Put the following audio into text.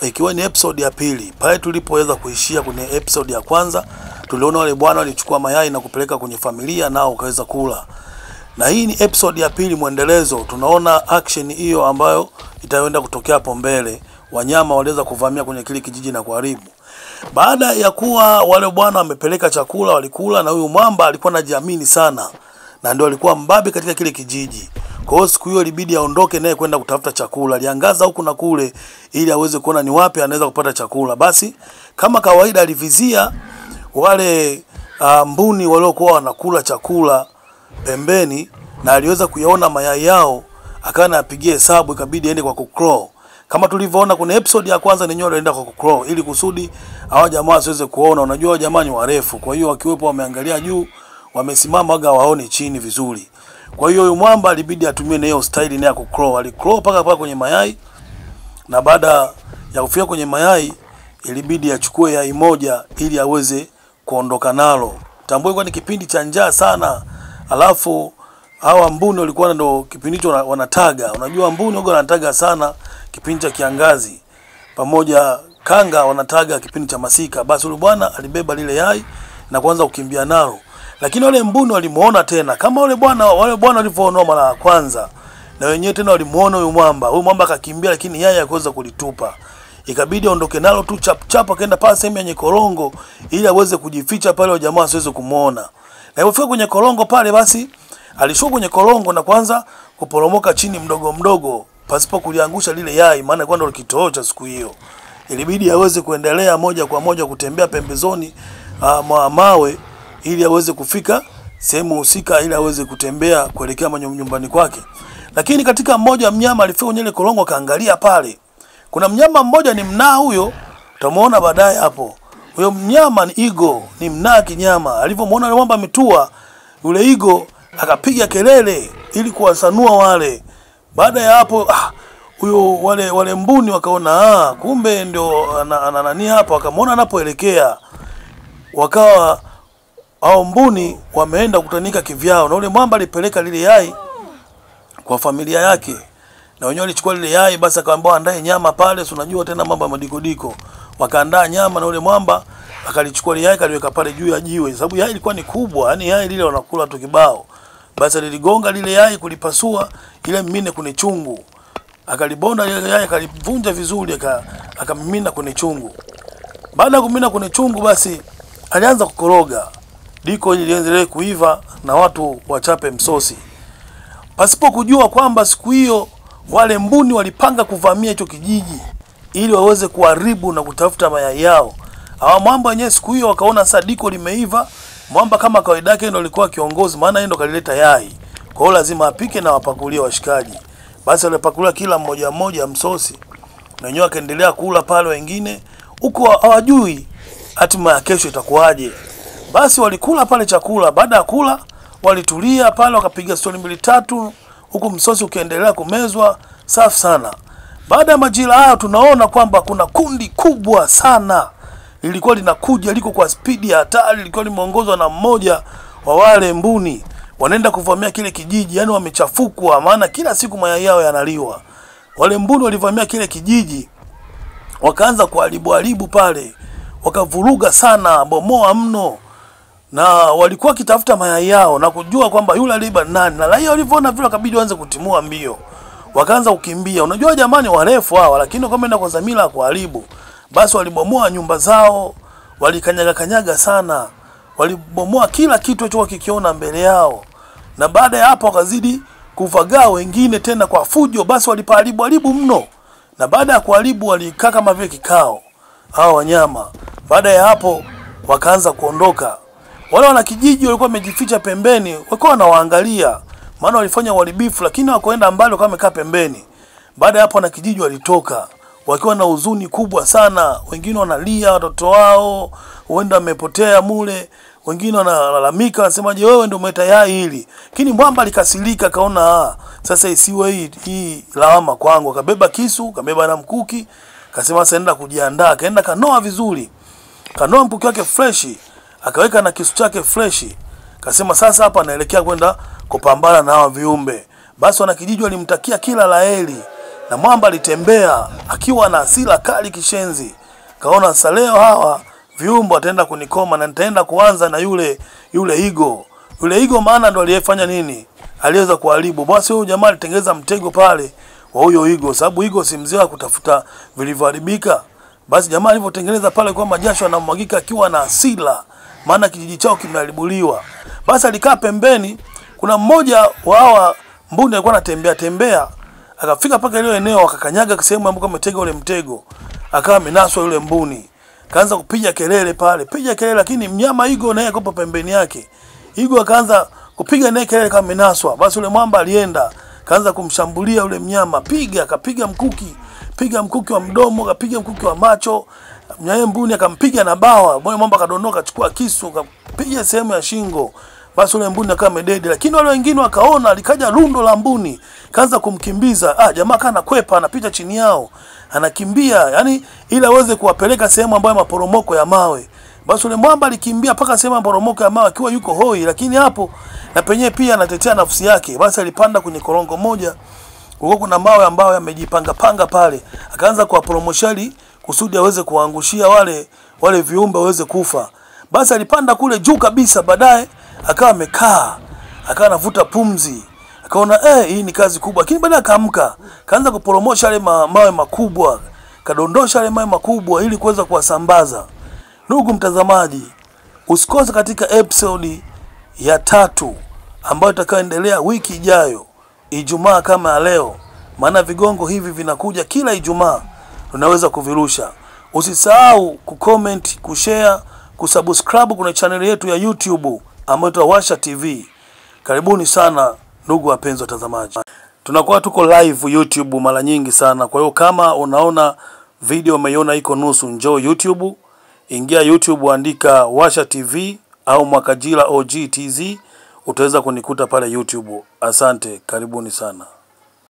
Ikiwa ni episode ya pili. Pale tulipoweza kuishia kwenye episode ya kwanza, tuliona wale bwana walichukua mayai na kupeleka kwenye familia nao wakaweza kula. Na hii ni episode ya pili mwendelezo. Tunaona action hiyo ambayo itaenda kutokea hapo mbele. Wanyama waliweza kuvamia kwenye kile kijiji na kuharibu. Baada ya kuwa wale bwana wamepeleka chakula walikula, na huyu mwamba alikuwa anajiamini sana. Na ndio alikuwa mbabe katika kile kijiji. Kwa hiyo siku hiyo ilibidi aondoke naye kwenda kutafuta chakula. Aliangaza huku na kule ili aweze kuona ni wapi anaweza kupata chakula. Basi kama kawaida alivizia wale mbuni waliokuwa wanakula chakula pembeni, na aliweza kuyaona mayai yao, akaana apigie hesabu, ikabidi aende kwa kucrawl. Kama tulivyoona kwenye episode ya kwanza, ni nyoyo alienda kwa kucrawl ili kusudi hao jamaa wasiweze kuona. Unajua jamaa ni warefu, kwa hiyo wakiwepo wameangalia juu, wamesimama waga waone chini vizuri. Kwa hiyo huyu mwamba alibidi atumie na hiyo style ya kucrawl. Alicrawl paka kwenye mayai, na baada ya kufika kwenye mayai ilibidi achukue yai moja ili aweze kuondoka nalo. Tambua kwa ni kipindi cha njaa sana. Alafu hawa mbuni walikuwa ndo kipindi hicho wanataga. Unajua mbuni wao wanataga sana kipindi cha kiangazi. Pamoja kanga wanataga kipindi cha masika. Basi yule bwana alibeba lile yai na kuanza kukimbia nalo. Lakini wale mbuni walimuona tena. Kama wale bwana walivyoona mara ya kwanza, na wenyewe tena walimuona huyu mwamba. Huyu mwamba akakimbia, lakini yai hakuweza kulitupa. Ikabidi aondoke nalo tu chap akaenda pale sehemu yenye korongo ili aweze kujificha pale jamaa asiweze kumuona. Na alipofika kwenye korongo pale, basi alishuka kwenye korongo na kwanza kuporomoka chini mdogo mdogo pasipo kuliangusha lile yai, maana kwa ndo kitoo cha siku hiyo. Ilibidi aweze kuendelea moja kwa moja kutembea pembezoni mwa mawe ili aweze kufika sehemu husika, ili aweze kutembea kuelekea nyumbani kwake. Lakini katika mmoja mnyama alifika kwenye ile korongo, kaangalia pale. Kuna mnyama mmoja ni mnaa, huyo utamuona baadaye hapo. Huyo mnyama ni igo, ni mnaa kinyama. Alipomuona yule mwamba ametua, yule igo akapiga kelele ili kuwasanua wale. Baada ya hapo huyo wale mbuni wakaona kumbe ndio nani hapa, wakamuona anapoelekea. Wakawa hao mbuni wameenda kutanika kivyao, na yule mwamba alipeleka lile yai kwa familia yake. Na wenyewe walichukua lile yai, basi akaambiwa andae nyama pale. Unajua tena mambo ya madikodiko. Wakaandaa nyama, na yule mwamba akalichukua lile yai kaliweka pale juu ya jiwe, sababu yai ilikuwa ni kubwa, yani yai lile wanakula tu kibao. Basi aliligonga lile yai kulipasua ile mimine kwenye chungu. Akalibonda lile yai, akalivunja vizuri, akamimina kwenye chungu. Baada ya kumimina kwenye chungu, basi alianza kukoroga diko ili liendelee kuiva na watu wachape msosi. Pasipo kujua kwamba siku hiyo wale mbuni walipanga kuvamia hicho kijiji ili waweze kuharibu na kutafuta mayai yao. Hawa mwamba wenyewe siku hiyo wakaona sadiko limeiva. Mwamba kama kawaida yake ndio alikuwa kiongozi, maana yeye ndo kalileta yai. Kwa hiyo lazima apike na wapakulie washikaji. Basi walipakulia kila mmoja msosi. Na wenyewe akaendelea kula pale, wengine huko hawajui hatima ya kesho itakuwaje. Basi walikula pale chakula. Baada ya kula walitulia pale, wakapiga stori mbili tatu, huku msosi ukiendelea kumezwa safi sana. Baada ya majira hayo tunaona kwamba kuna kundi kubwa sana lilikuwa linakuja, liko kwa spidi ya hatari, lilikuwa limeongozwa na mmoja wa wale mbuni. Wanaenda kuvamia kile kijiji, yani wamechafukwa, maana kila siku mayai yao yanaliwa. Wale mbuni walivamia kile kijiji, wakaanza kuharibu pale, wakavuruga sana, bomoa mno. Na walikuwa kitafuta mayai yao na kujua kwamba yule aliba nani. Na raia walipoona vile kabidi waanze kutimua mbio. Wakaanza kukimbia. Unajua jamani warefu hawa, lakini kama enda kwa dhamira kuharibu. Basi walibomoa nyumba zao, walikanyaga sana. Walibomoa kila kitu chochote kikiona mbele yao. Na baada ya hapo wakazidi kuvagaa wengine tena kwa fujo. Basi walipaharibu mno. Na baada ya kuharibu walikaa kama vile kikao hao wanyama. Baada ya hapo wakaanza kuondoka. Wale wana kijiji walikuwa wamejificha pembeni, walikuwa wanawaangalia, maana walifanya uharibifu, lakini wakoenda mbali kama wamekaa pembeni. Baada ya hapo wana kijiji walitoka wakiwa na huzuni kubwa sana. Wengine wanalia watoto wao huenda wamepotea mule, wengine wanalalamika wanasemaje, wewe ndio umeleta yai hili. Lakini mwamba alikasirika, kaona sasa isiwe hii lawama kwangu. Akabeba kisu, kabeba na mkuki, akasema sasa nenda kujiandaa. Kaenda kanoa vizuri, kanoa mkuki wake fresh, akaweka na kisu chake fresh. Kasema sasa hapa naelekea kwenda kupambana na hawa viumbe. Basi wana kijiji walimtakia kila laheri Na mwamba alitembea akiwa na hasira kali kishenzi. Kaona sasa leo hawa viumbe wataenda kunikoma na nitaenda kuanza na yule Igo. Yule Igo maana ndo aliyefanya nini? Aliweza kuharibu. Basi huyu jamaa alitengeza mtego pale wa huyo Igo, sababu Igo si mzee wa kutafuta vilivyoharibika. Basi jamaa alivyotengeneza pale kwa majasho anamwagika akiwa na hasira, maana kijiji chao kimeharibuliwa. Basi alikaa pembeni, kuna mmoja wa hawa mbuni alikuwa anatembea tembea, akafika paka ile eneo akakanyaga sehemu ambapo ametega ule mtego. Akawa amenaswa yule mbuni. Kaanza kupiga kelele pale, piga kelele, lakini mnyama Igo naye yuko pembeni yake. Igo akaanza kupiga naye kelele kama amenaswa. Basi yule mwamba alienda, kaanza kumshambulia yule mnyama, akapiga mkuki, piga mkuki wa mdomo, akapiga mkuki wa macho. Mnyaye mbuni akampiga na bawa. Boy mwamba kadondoka, akachukua kisu, akapiga sehemu ya shingo. Basi yule mbuni akawa mededi, lakini wale wengine wakaona, alikaja rundo la mbuni, kaanza kumkimbiza. Jamaa kana kwepa, anapita chini yao, anakimbia, yani ili aweze kuwapeleka sehemu ambayo maporomoko ya mawe. Basi yule mwamba alikimbia paka sehemu ya maporomoko ya mawe akiwa yuko hoi, lakini hapo na penyewe pia anatetea nafsi yake. Basi alipanda kwenye korongo moja, huko kuna mawe ambayo yamejipanga panga pale, akaanza kuwaporomoshali kusudi aweze kuangushia wale viumbe waweze kufa. Basi alipanda kule juu kabisa, baadaye akawa amekaa, akawa anavuta pumzi, akaona hii ni kazi kubwa. Lakini baadaye akaamka, kaanza kuporomosha yale mawe makubwa, kadondosha yale mawe makubwa ili kuweza kuwasambaza. Ndugu mtazamaji, usikose katika episode ya 3 ambayo itakayoendelea wiki ijayo, Ijumaa kama ya leo, maana vigongo hivi vinakuja kila Ijumaa, unaweza kuvirusha. Usisahau kucomment, kushare, kusubscribe kwenye channel yetu ya YouTube ambayo tutawasha TV. Karibuni sana ndugu wapenzi watazamaji. Tunakuwa tuko live YouTube mara nyingi sana. Kwa hiyo kama unaona video umeiona iko nusu, njoo YouTube, ingia YouTube, andika Washa TV au Mwakajila OG TZ, utaweza kunikuta pale YouTube. Asante, karibuni sana.